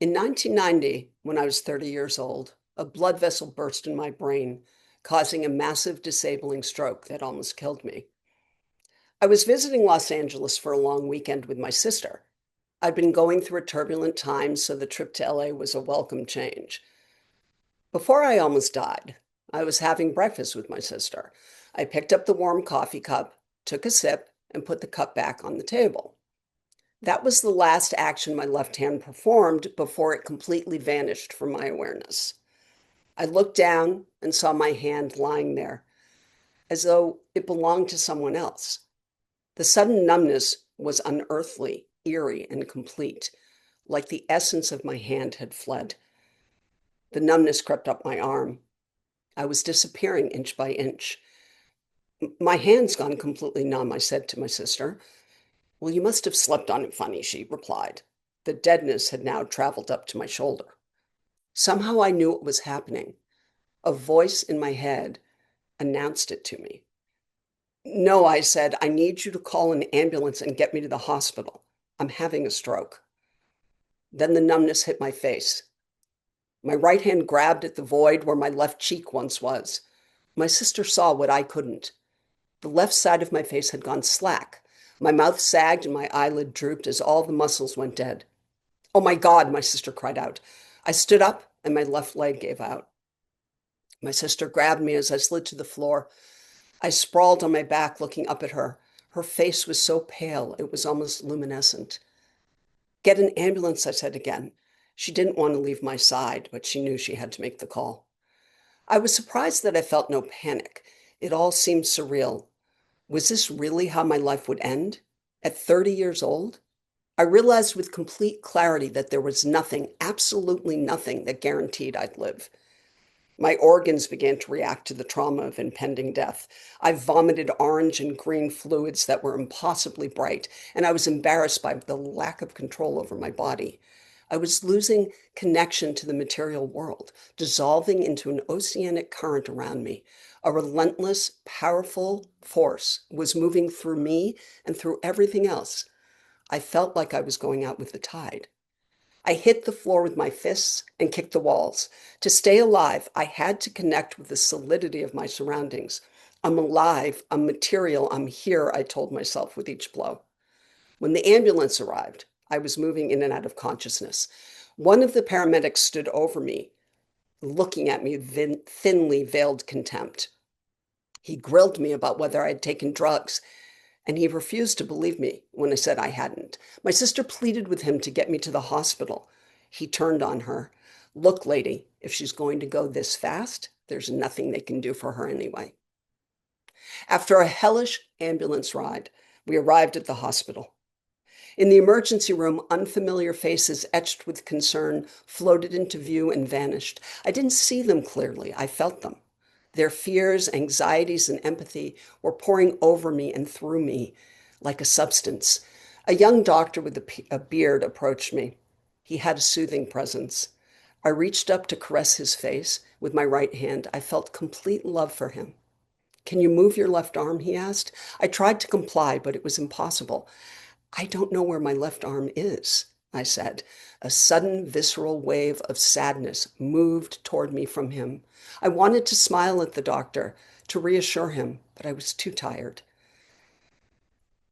In 1990, when I was 30 years old, a blood vessel burst in my brain, causing a massive disabling stroke that almost killed me. I was visiting Los Angeles for a long weekend with my sister. I'd been going through a turbulent time, so the trip to LA was a welcome change. Before I almost died, I was having breakfast with my sister. I picked up the warm coffee cup, took a sip, and put the cup back on the table. That was the last action my left hand performed before it completely vanished from my awareness. I looked down and saw my hand lying there, as though it belonged to someone else. The sudden numbness was unearthly, eerie, and complete, like the essence of my hand had fled. The numbness crept up my arm. I was disappearing inch by inch. My hand's gone completely numb, I said to my sister. Well, you must have slept on it funny, she replied. The deadness had now traveled up to my shoulder. Somehow I knew what was happening. A voice in my head announced it to me. No, I said, I need you to call an ambulance and get me to the hospital. I'm having a stroke. Then the numbness hit my face. My right hand grabbed at the void where my left cheek once was. My sister saw what I couldn't. The left side of my face had gone slack. My mouth sagged and my eyelid drooped as all the muscles went dead. Oh my God, my sister cried out. I stood up and my left leg gave out. My sister grabbed me as I slid to the floor. I sprawled on my back looking up at her. Her face was so pale, it was almost luminescent. Get an ambulance, I said again. She didn't want to leave my side, but she knew she had to make the call. I was surprised that I felt no panic. It all seemed surreal. Was this really how my life would end? At 30 years old? I realized with complete clarity that there was nothing, absolutely nothing, that guaranteed I'd live. My organs began to react to the trauma of impending death. I vomited orange and green fluids that were impossibly bright, and I was embarrassed by the lack of control over my body. I was losing connection to the material world, dissolving into an oceanic current around me. A relentless, powerful force was moving through me and through everything else. I felt like I was going out with the tide. I hit the floor with my fists and kicked the walls. To stay alive, I had to connect with the solidity of my surroundings. I'm alive, I'm material, I'm here, I told myself with each blow. When the ambulance arrived, I was moving in and out of consciousness. One of the paramedics stood over me, looking at me with thinly veiled contempt. He grilled me about whether I had taken drugs, and he refused to believe me when I said I hadn't. My sister pleaded with him to get me to the hospital. He turned on her. Look, lady, if she's going to go this fast, there's nothing they can do for her anyway. After a hellish ambulance ride, we arrived at the hospital. In the emergency room, unfamiliar faces etched with concern floated into view and vanished. I didn't see them clearly. I felt them. Their fears, anxieties, and empathy were pouring over me and through me like a substance. A young doctor with a beard approached me. He had a soothing presence. I reached up to caress his face with my right hand. I felt complete love for him. Can you move your left arm? He asked. I tried to comply, but it was impossible. I don't know where my left arm is, I said. A sudden visceral wave of sadness moved toward me from him. I wanted to smile at the doctor, to reassure him, but I was too tired.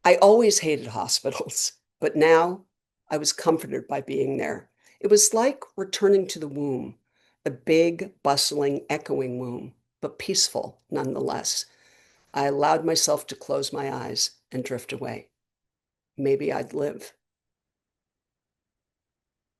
I always hated hospitals, but now I was comforted by being there. It was like returning to the womb, a big, bustling, echoing womb, but peaceful nonetheless. I allowed myself to close my eyes and drift away. Maybe I'd live.